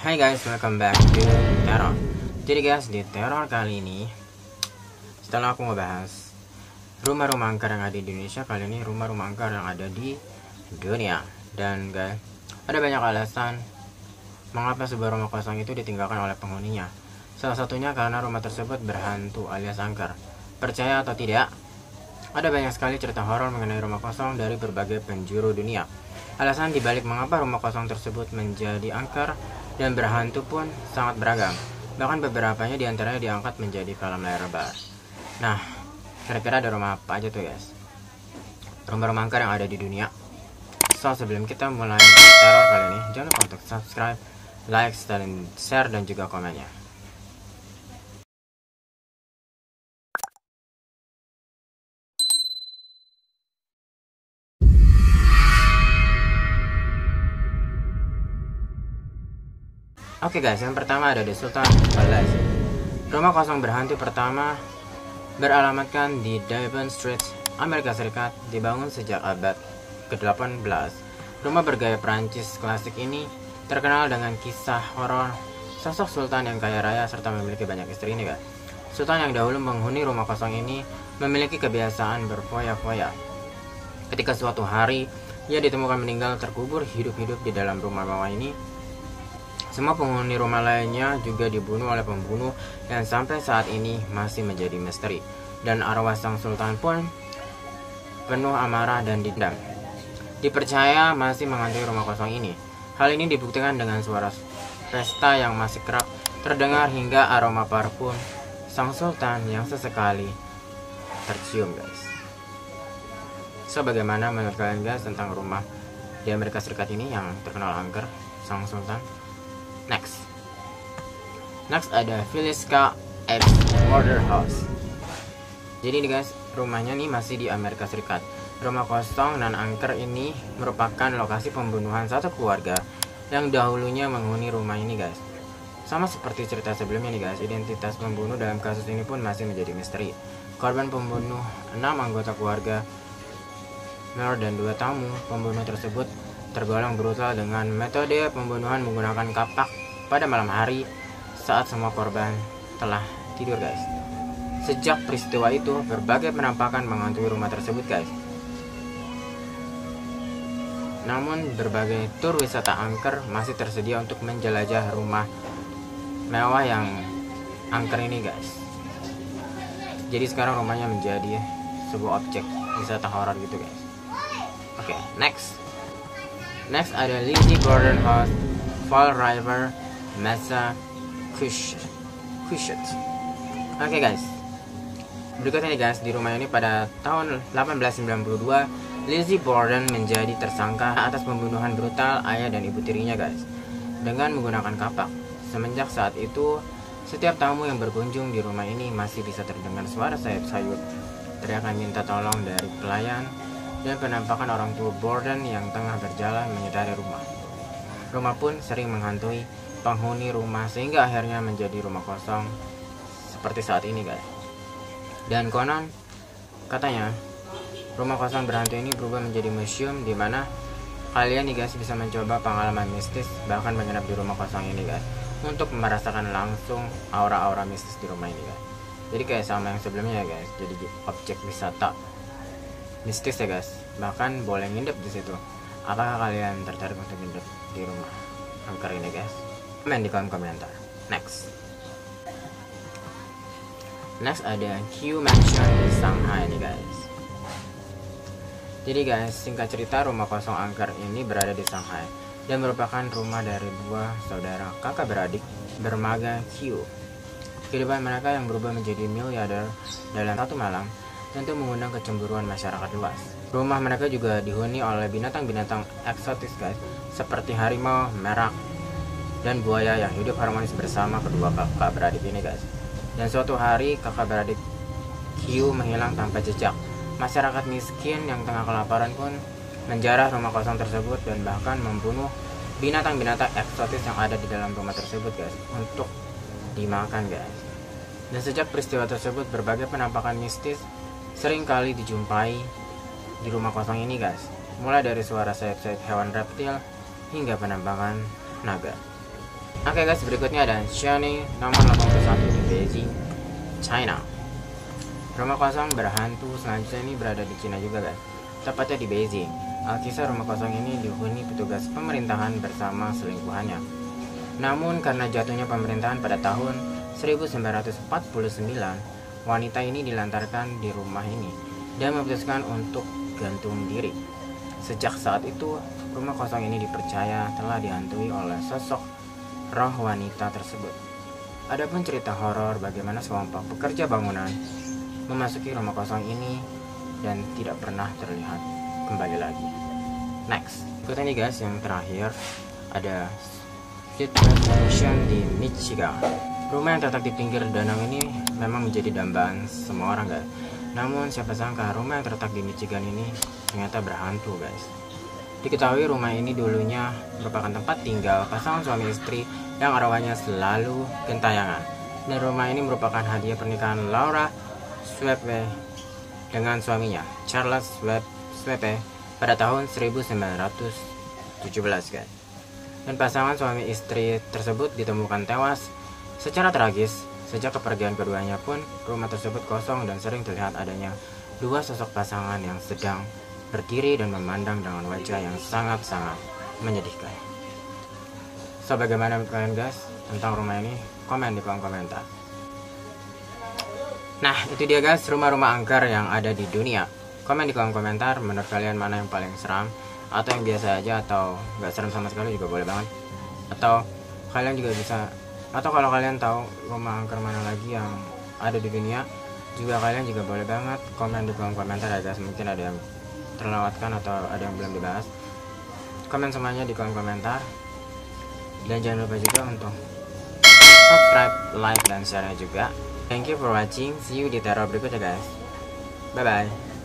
Hai guys, welcome back to Terror. Jadi guys, di Terror kali ini, setelah aku ngebahas rumah-rumah angker yang ada di Indonesia, kali ini rumah-rumah angker yang ada di dunia. Dan guys, ada banyak alasan mengapa sebuah rumah kosong itu ditinggalkan oleh penghuninya. Salah satunya karena rumah tersebut berhantu alias angker. Percaya atau tidak, ada banyak sekali cerita horor mengenai rumah kosong dari berbagai penjuru dunia. Alasan dibalik mengapa rumah kosong tersebut menjadi angker dan berhantu pun sangat beragam. Bahkan beberapanya diantaranya diangkat menjadi film layar lebar. Nah, kira-kira ada rumah apa aja tuh guys? Rumah-rumah angker yang ada di dunia. So, sebelum kita mulai teror kali ini, jangan lupa untuk subscribe, like, dan share, dan juga komennya. Oke guys, yang pertama ada The Sultan Palace. Rumah kosong berhantu pertama beralamatkan di Devon Street, Amerika Serikat, dibangun sejak abad ke-18. Rumah bergaya Prancis klasik ini terkenal dengan kisah horor sosok sultan yang kaya raya serta memiliki banyak istri ini guys. Sultan yang dahulu menghuni rumah kosong ini memiliki kebiasaan berfoya-foya. Ketika suatu hari ia ditemukan meninggal terkubur hidup-hidup di dalam rumah mewah ini, semua penghuni rumah lainnya juga dibunuh oleh pembunuh yang sampai saat ini masih menjadi misteri. Dan arwah sang sultan pun penuh amarah dan dendam. Dipercaya masih menghantui rumah kosong ini. Hal ini dibuktikan dengan suara pesta yang masih kerap terdengar hingga aroma parfum sang sultan yang sesekali tercium guys. So, bagaimana menurut kalian guys tentang rumah di Amerika Serikat ini yang terkenal angker sang sultan? Next ada Villisca X Murder House. Jadi nih guys, rumahnya nih masih di Amerika Serikat. Rumah kosong dan angker ini merupakan lokasi pembunuhan satu keluarga yang dahulunya menghuni rumah ini guys. Sama seperti cerita sebelumnya nih guys, identitas pembunuh dalam kasus ini pun masih menjadi misteri. Korban pembunuh 6 anggota keluarga, mayor dan 2 tamu. Pembunuh tersebut tergolong brutal dengan metode pembunuhan menggunakan kapak pada malam hari saat semua korban telah tidur guys. Sejak peristiwa itu, berbagai penampakan menghantui rumah tersebut guys. Namun berbagai tur wisata angker masih tersedia untuk menjelajah rumah mewah yang angker ini guys. Jadi sekarang rumahnya menjadi sebuah objek wisata horor gitu guys. Oke, Next ada Lizzie Borden House, Fall River, Massachusetts. Oke guys, berikutnya nih guys, di rumah ini pada tahun 1892 Lizzie Borden menjadi tersangka atas pembunuhan brutal ayah dan ibu tirinya guys dengan menggunakan kapak. Semenjak saat itu, setiap tamu yang berkunjung di rumah ini masih bisa terdengar suara sayup-sayup, teriakan minta tolong dari pelayan, dan penampakan orang tua Borden yang tengah berjalan menyadari rumah. Rumah pun sering menghantui penghuni rumah sehingga akhirnya menjadi rumah kosong seperti saat ini guys. Dan konon katanya rumah kosong berhantu ini berubah menjadi museum di mana kalian nih guys bisa mencoba pengalaman mistis bahkan menginap di rumah kosong ini guys untuk merasakan langsung aura-aura mistis di rumah ini guys. Jadi kayak sama yang sebelumnya ya guys, jadi objek wisata mistis ya guys, bahkan boleh nginep di situ. Apakah kalian tertarik untuk nginep di rumah angker ini guys? Komen di kolom komentar. Next ada Q Mansion di Shanghai nih guys. Jadi guys, singkat cerita, rumah kosong angker ini berada di Shanghai dan merupakan rumah dari 2 saudara kakak beradik bermarga Q. Kehidupan mereka yang berubah menjadi miliarder dalam satu malam tentu mengundang kecemburuan masyarakat luas. Rumah mereka juga dihuni oleh binatang-binatang eksotis guys, seperti harimau, merak, dan buaya yang hidup harmonis bersama kedua kakak beradik ini guys. Dan suatu hari kakak beradik Q menghilang tanpa jejak. Masyarakat miskin yang tengah kelaparan pun menjarah rumah kosong tersebut dan bahkan membunuh binatang-binatang eksotis yang ada di dalam rumah tersebut guys untuk dimakan guys. Dan sejak peristiwa tersebut, berbagai penampakan mistis sering kali dijumpai di rumah kosong ini guys, mulai dari suara sayap-sayap hewan reptil hingga penampakan naga. Oke guys, berikutnya ada Xiaomi nomor 81 di Beijing, China. Rumah kosong berhantu selanjutnya ini berada di Cina juga guys, tepatnya di Beijing. Alkisah rumah kosong ini dihuni petugas pemerintahan bersama selingkuhannya. Namun karena jatuhnya pemerintahan pada tahun 1949, wanita ini dilantarkan di rumah ini dan memutuskan untuk gantung diri. Sejak saat itu, rumah kosong ini dipercaya telah dihantui oleh sosok roh wanita tersebut. Adapun cerita horor bagaimana sekelompok pekerja bangunan memasuki rumah kosong ini dan tidak pernah terlihat kembali lagi. Next, ikut ini guys, yang terakhir ada Situation di Michigan. Rumah yang terletak di pinggir danau ini memang menjadi dambaan semua orang guys. Namun siapa sangka rumah yang terletak di Michigan ini ternyata berhantu guys. Diketahui rumah ini dulunya merupakan tempat tinggal pasangan suami istri yang arwahnya selalu gentayangan. Dan rumah ini merupakan hadiah pernikahan Laura Swepe dengan suaminya Charles Swepe pada tahun 1917 guys. Dan pasangan suami istri tersebut ditemukan tewas secara tragis. Sejak kepergian keduanya pun rumah tersebut kosong dan sering terlihat adanya dua sosok pasangan yang sedang berdiri dan memandang dengan wajah yang sangat-sangat menyedihkan. So, bagaimana menurut kalian guys tentang rumah ini? Komen di kolom komentar. Nah, itu dia guys rumah-rumah angker yang ada di dunia. Komen di kolom komentar menurut kalian mana yang paling seram, atau yang biasa aja, atau nggak serem sama sekali juga boleh banget. Atau kalian juga bisa, atau kalau kalian tahu rumah angker mana lagi yang ada di dunia, juga kalian juga boleh banget komen di kolom komentar ya guys. Mungkin ada yang terlewatkan atau ada yang belum dibahas. Komen semuanya di kolom komentar. Dan jangan lupa juga untuk subscribe, like, dan share juga. Thank you for watching. See you di teror berikutnya guys. Bye bye.